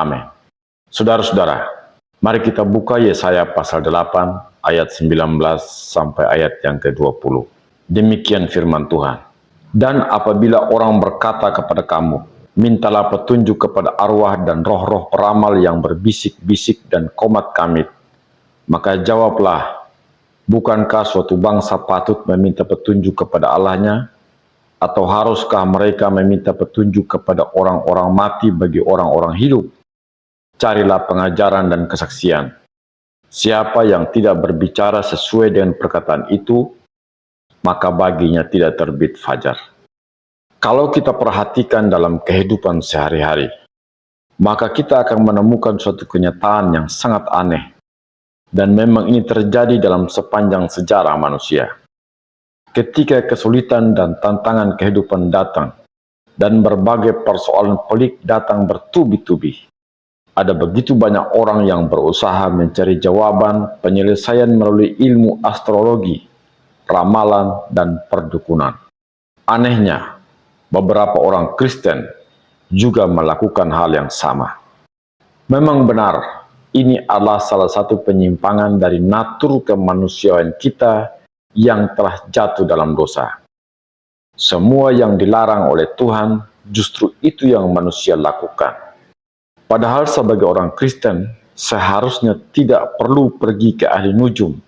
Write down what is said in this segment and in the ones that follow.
Amin. Saudara-saudara, mari kita buka Yesaya pasal 8 ayat 19 sampai ayat yang ke-20. Demikian firman Tuhan. Dan apabila orang berkata kepada kamu, mintalah petunjuk kepada arwah dan roh-roh peramal yang berbisik-bisik dan komat kamit, maka jawablah, bukankah suatu bangsa patut meminta petunjuk kepada Allahnya? Atau haruskah mereka meminta petunjuk kepada orang-orang mati bagi orang-orang hidup? Carilah pengajaran dan kesaksian. Siapa yang tidak berbicara sesuai dengan perkataan itu, maka baginya tidak terbit fajar. Kalau kita perhatikan dalam kehidupan sehari-hari, maka kita akan menemukan suatu kenyataan yang sangat aneh. Dan memang ini terjadi dalam sepanjang sejarah manusia. Ketika kesulitan dan tantangan kehidupan datang, dan berbagai persoalan pelik datang bertubi-tubi, ada begitu banyak orang yang berusaha mencari jawaban penyelesaian melalui ilmu astrologi, ramalan, dan perdukunan. Anehnya, beberapa orang Kristen juga melakukan hal yang sama. Memang benar, ini adalah salah satu penyimpangan dari natur kemanusiaan kita yang telah jatuh dalam dosa. Semua yang dilarang oleh Tuhan justru itu yang manusia lakukan. Padahal sebagai orang Kristen seharusnya tidak perlu pergi ke ahli nujum,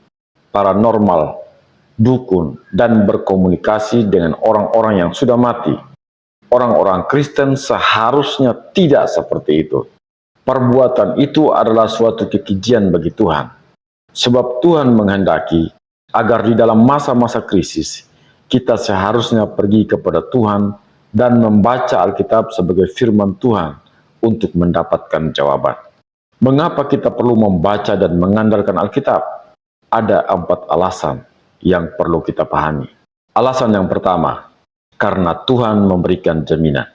paranormal, dukun, dan berkomunikasi dengan orang-orang yang sudah mati. Orang-orang Kristen seharusnya tidak seperti itu. Perbuatan itu adalah suatu kekejian bagi Tuhan. Sebab Tuhan menghendaki agar di dalam masa-masa krisis, kita seharusnya pergi kepada Tuhan dan membaca Alkitab sebagai firman Tuhan untuk mendapatkan jawaban. Mengapa kita perlu membaca dan mengandalkan Alkitab? Ada 4 alasan yang perlu kita pahami. Alasan yang pertama, karena Tuhan memberikan jaminan.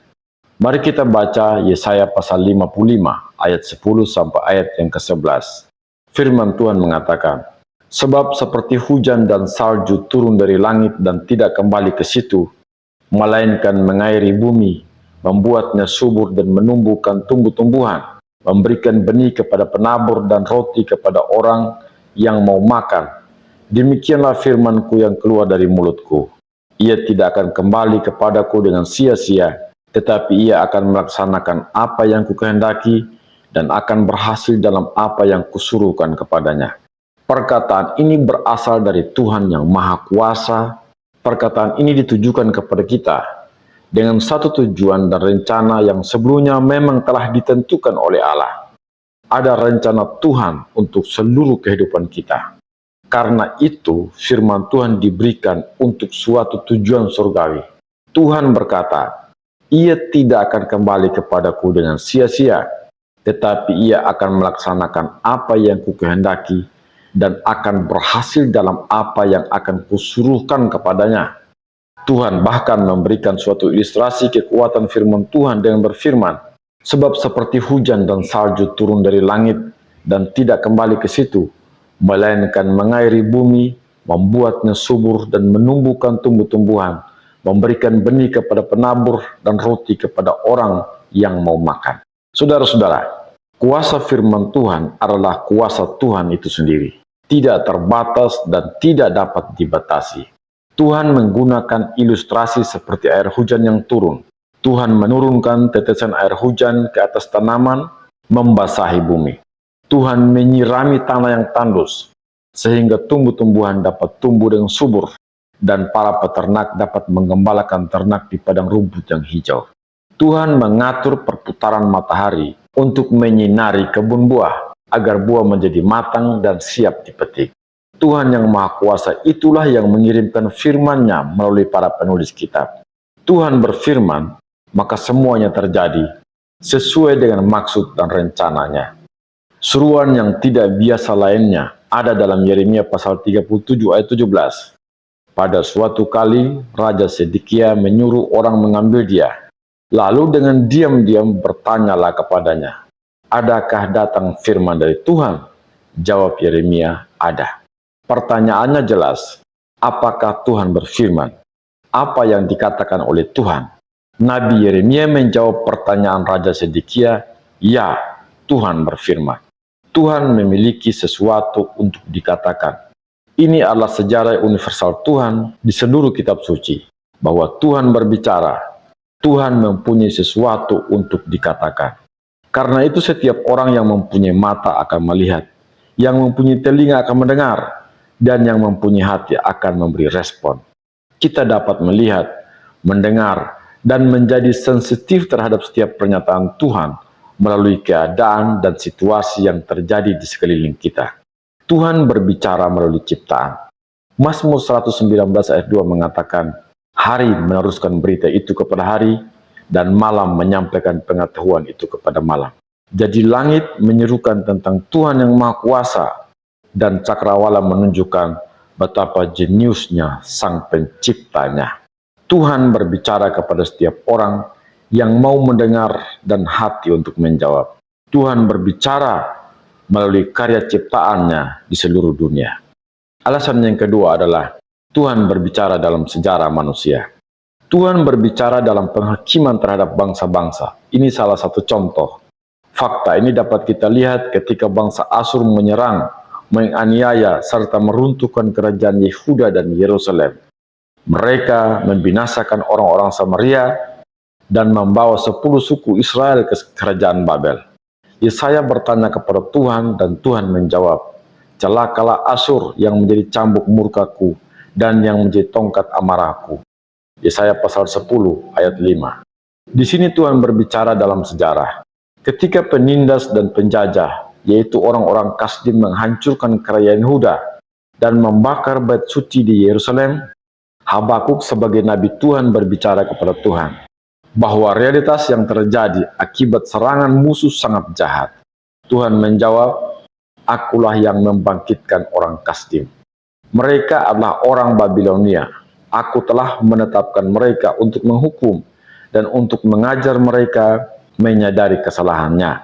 Mari kita baca Yesaya pasal 55 ayat 10 sampai ayat yang ke-11. Firman Tuhan mengatakan, sebab seperti hujan dan salju turun dari langit dan tidak kembali ke situ, melainkan mengairi bumi, membuatnya subur dan menumbuhkan tumbuh-tumbuhan, memberikan benih kepada penabur dan roti kepada orang yang mau makan. Demikianlah firman-Ku yang keluar dari mulut-Ku. Ia tidak akan kembali kepadaku dengan sia-sia, tetapi ia akan melaksanakan apa yang Kukehendaki dan akan berhasil dalam apa yang Kusuruhkan kepadanya. Perkataan ini berasal dari Tuhan yang Maha Kuasa. Perkataan ini ditujukan kepada kita dengan satu tujuan dan rencana yang sebelumnya memang telah ditentukan oleh Allah. Ada rencana Tuhan untuk seluruh kehidupan kita. Karena itu, firman Tuhan diberikan untuk suatu tujuan surgawi. Tuhan berkata, ia tidak akan kembali kepadaku dengan sia-sia, tetapi ia akan melaksanakan apa yang Kukehendaki dan akan berhasil dalam apa yang akan Kusuruhkan kepadanya. Tuhan bahkan memberikan suatu ilustrasi kekuatan firman Tuhan dengan berfirman, sebab seperti hujan dan salju turun dari langit dan tidak kembali ke situ, melainkan mengairi bumi, membuatnya subur dan menumbuhkan tumbuh-tumbuhan, memberikan benih kepada penabur dan roti kepada orang yang mau makan. Saudara-saudara, kuasa firman Tuhan adalah kuasa Tuhan itu sendiri. Tidak terbatas dan tidak dapat dibatasi. Tuhan menggunakan ilustrasi seperti air hujan yang turun. Tuhan menurunkan tetesan air hujan ke atas tanaman, membasahi bumi. Tuhan menyirami tanah yang tandus, sehingga tumbuh-tumbuhan dapat tumbuh dengan subur, dan para peternak dapat menggembalakan ternak di padang rumput yang hijau. Tuhan mengatur perputaran matahari untuk menyinari kebun buah, agar buah menjadi matang dan siap dipetik. Tuhan yang Maha Kuasa itulah yang mengirimkan firman-Nya melalui para penulis kitab. Tuhan berfirman, maka semuanya terjadi sesuai dengan maksud dan rencananya. Seruan yang tidak biasa lainnya ada dalam Yeremia pasal 37 ayat 17. Pada suatu kali, Raja Sedekia menyuruh orang mengambil dia. Lalu dengan diam-diam bertanyalah kepadanya, adakah datang firman dari Tuhan? Jawab Yeremia, ada. Pertanyaannya jelas, apakah Tuhan berfirman? Apa yang dikatakan oleh Tuhan? Nabi Yeremia menjawab pertanyaan Raja Sedekia, ya, Tuhan berfirman. Tuhan memiliki sesuatu untuk dikatakan. Ini adalah sejarah universal Tuhan di seluruh kitab suci, bahwa Tuhan berbicara, Tuhan mempunyai sesuatu untuk dikatakan. Karena itu setiap orang yang mempunyai mata akan melihat, yang mempunyai telinga akan mendengar, dan yang mempunyai hati akan memberi respon. Kita dapat melihat, mendengar, dan menjadi sensitif terhadap setiap pernyataan Tuhan melalui keadaan dan situasi yang terjadi di sekeliling kita. Tuhan berbicara melalui ciptaan. Mazmur 119 ayat 2 mengatakan, hari meneruskan berita itu kepada hari, dan malam menyampaikan pengetahuan itu kepada malam. Jadi langit menyerukan tentang Tuhan yang Maha Kuasa, dan cakrawala menunjukkan betapa jeniusnya Sang Penciptanya. Tuhan berbicara kepada setiap orang yang mau mendengar dan hati untuk menjawab. Tuhan berbicara melalui karya ciptaannya di seluruh dunia. Alasan yang kedua adalah Tuhan berbicara dalam sejarah manusia. Tuhan berbicara dalam penghakiman terhadap bangsa-bangsa. Ini salah satu contoh. Fakta ini dapat kita lihat ketika bangsa Asyur menyerang, menganiaya, serta meruntuhkan kerajaan Yehuda dan Yerusalem. Mereka membinasakan orang-orang Samaria dan membawa 10 suku Israel ke kerajaan Babel. Yesaya bertanya kepada Tuhan dan Tuhan menjawab, celakalah Asyur yang menjadi cambuk murkaku dan yang menjadi tongkat amarahku. Yesaya pasal 10 ayat 5. Di sini Tuhan berbicara dalam sejarah. Ketika penindas dan penjajah, yaitu orang-orang Kasdim menghancurkan kerajaan Yehuda dan membakar bait suci di Yerusalem, Habakuk sebagai nabi Tuhan berbicara kepada Tuhan bahwa realitas yang terjadi akibat serangan musuh sangat jahat. Tuhan menjawab, akulah yang membangkitkan orang Kasdim. Mereka adalah orang Babilonia. Aku telah menetapkan mereka untuk menghukum dan untuk mengajar mereka menyadari kesalahannya.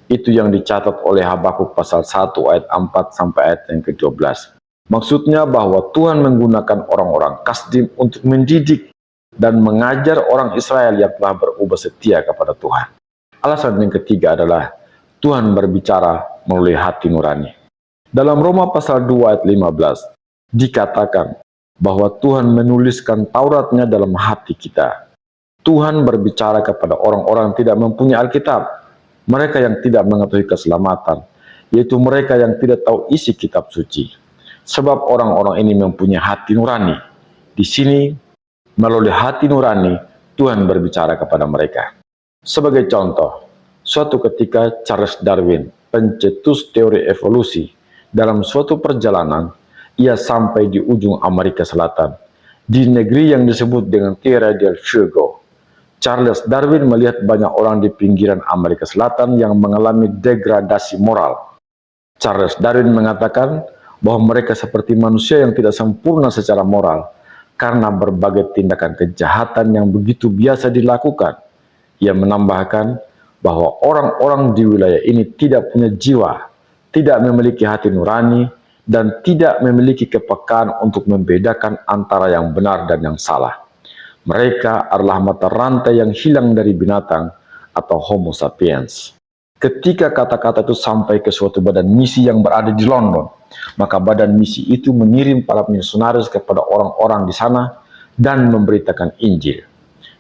Itu yang dicatat oleh Habakuk pasal 1 ayat 4 sampai ayat yang ke-12. Maksudnya bahwa Tuhan menggunakan orang-orang Kasdim untuk mendidik dan mengajar orang Israel yang telah berubah setia kepada Tuhan. Alasan yang ketiga adalah Tuhan berbicara melalui hati nurani. Dalam Roma pasal 2 ayat 15 dikatakan bahwa Tuhan menuliskan Tauratnya dalam hati kita. Tuhan berbicara kepada orang-orang yang tidak mempunyai Alkitab, mereka yang tidak mengetahui keselamatan, yaitu mereka yang tidak tahu isi kitab suci. Sebab orang-orang ini mempunyai hati nurani. Di sini, melalui hati nurani, Tuhan berbicara kepada mereka. Sebagai contoh, suatu ketika Charles Darwin, pencetus teori evolusi, dalam suatu perjalanan, ia sampai di ujung Amerika Selatan, di negeri yang disebut dengan Tierra del Fuego. Charles Darwin melihat banyak orang di pinggiran Amerika Selatan yang mengalami degradasi moral. Charles Darwin mengatakan bahwa mereka seperti manusia yang tidak sempurna secara moral karena berbagai tindakan kejahatan yang begitu biasa dilakukan. Ia menambahkan bahwa orang-orang di wilayah ini tidak punya jiwa, tidak memiliki hati nurani, dan tidak memiliki kepekaan untuk membedakan antara yang benar dan yang salah. Mereka adalah mata rantai yang hilang dari binatang atau Homo sapiens. Ketika kata-kata itu sampai ke suatu badan misi yang berada di London, maka badan misi itu mengirim para misionaris kepada orang-orang di sana dan memberitakan Injil.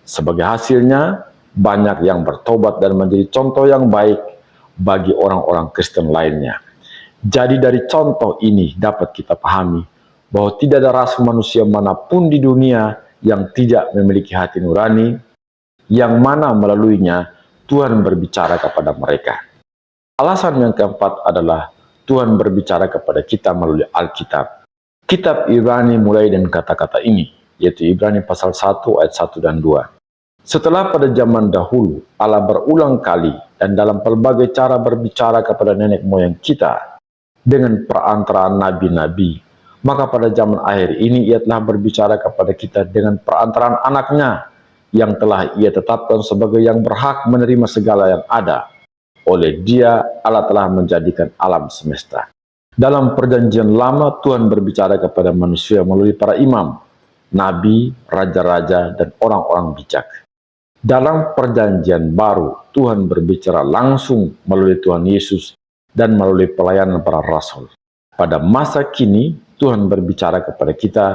Sebagai hasilnya, banyak yang bertobat dan menjadi contoh yang baik bagi orang-orang Kristen lainnya. Jadi dari contoh ini dapat kita pahami bahwa tidak ada ras manusia manapun di dunia yang tidak memiliki hati nurani, yang mana melaluinya Tuhan berbicara kepada mereka. Alasan yang keempat adalah Tuhan berbicara kepada kita melalui Alkitab. Kitab Ibrani mulai dengan kata-kata ini, yaitu Ibrani pasal 1 ayat 1 dan 2. Setelah pada zaman dahulu, Allah berulang kali dan dalam pelbagai cara berbicara kepada nenek moyang kita dengan perantaraan nabi-nabi, maka pada zaman akhir ini ia telah berbicara kepada kita dengan perantaraan anaknya, yang telah ia tetapkan sebagai yang berhak menerima segala yang ada. Oleh dia, Allah telah menjadikan alam semesta. Dalam perjanjian lama, Tuhan berbicara kepada manusia melalui para imam, nabi, raja-raja, dan orang-orang bijak. Dalam perjanjian baru, Tuhan berbicara langsung melalui Tuhan Yesus dan melalui pelayanan para rasul. Pada masa kini, Tuhan berbicara kepada kita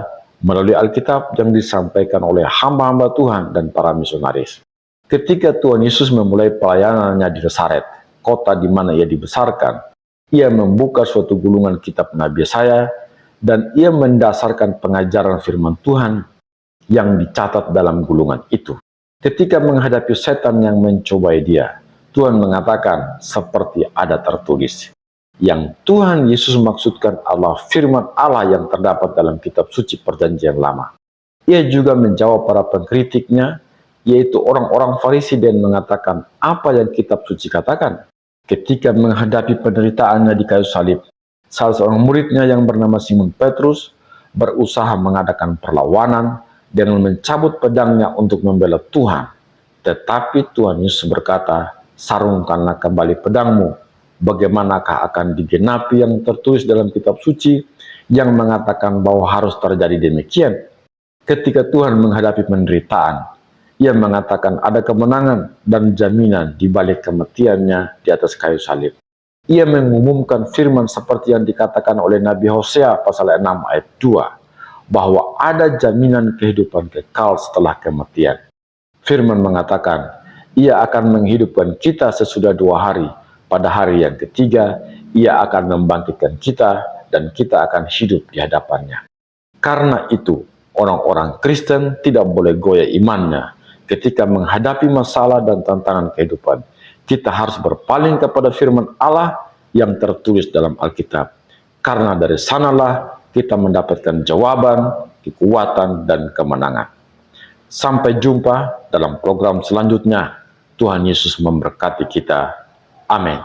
melalui Alkitab yang disampaikan oleh hamba-hamba Tuhan dan para misionaris. Ketika Tuhan Yesus memulai pelayanannya di Nazaret, kota di mana ia dibesarkan, ia membuka suatu gulungan kitab Nabi Yesaya dan ia mendasarkan pengajaran firman Tuhan yang dicatat dalam gulungan itu. Ketika menghadapi setan yang mencobai dia, Tuhan mengatakan seperti ada tertulis. Yang Tuhan Yesus maksudkan adalah firman Allah yang terdapat dalam kitab suci perjanjian lama. Ia juga menjawab para pengkritiknya, yaitu orang-orang Farisi, dan mengatakan apa yang kitab suci katakan. Ketika menghadapi penderitaannya di kayu salib, salah seorang muridnya yang bernama Simon Petrus berusaha mengadakan perlawanan dengan mencabut pedangnya untuk membela Tuhan. Tetapi Tuhan Yesus berkata, sarungkanlah kembali pedangmu. Bagaimanakah akan digenapi yang tertulis dalam kitab suci yang mengatakan bahwa harus terjadi demikian? Ketika Tuhan menghadapi penderitaan, ia mengatakan ada kemenangan dan jaminan di balik kematiannya di atas kayu salib. Ia mengumumkan firman seperti yang dikatakan oleh Nabi Hosea pasal 6 ayat 2. Bahwa ada jaminan kehidupan kekal setelah kematian. Firman mengatakan, ia akan menghidupkan kita sesudah 2 hari. Pada hari yang ketiga, ia akan membangkitkan kita dan kita akan hidup di hadapannya. Karena itu, orang-orang Kristen tidak boleh goyah imannya. Ketika menghadapi masalah dan tantangan kehidupan, kita harus berpaling kepada firman Allah yang tertulis dalam Alkitab. Karena dari sanalah kita mendapatkan jawaban, kekuatan, dan kemenangan. Sampai jumpa dalam program selanjutnya. Tuhan Yesus memberkati kita. Amin.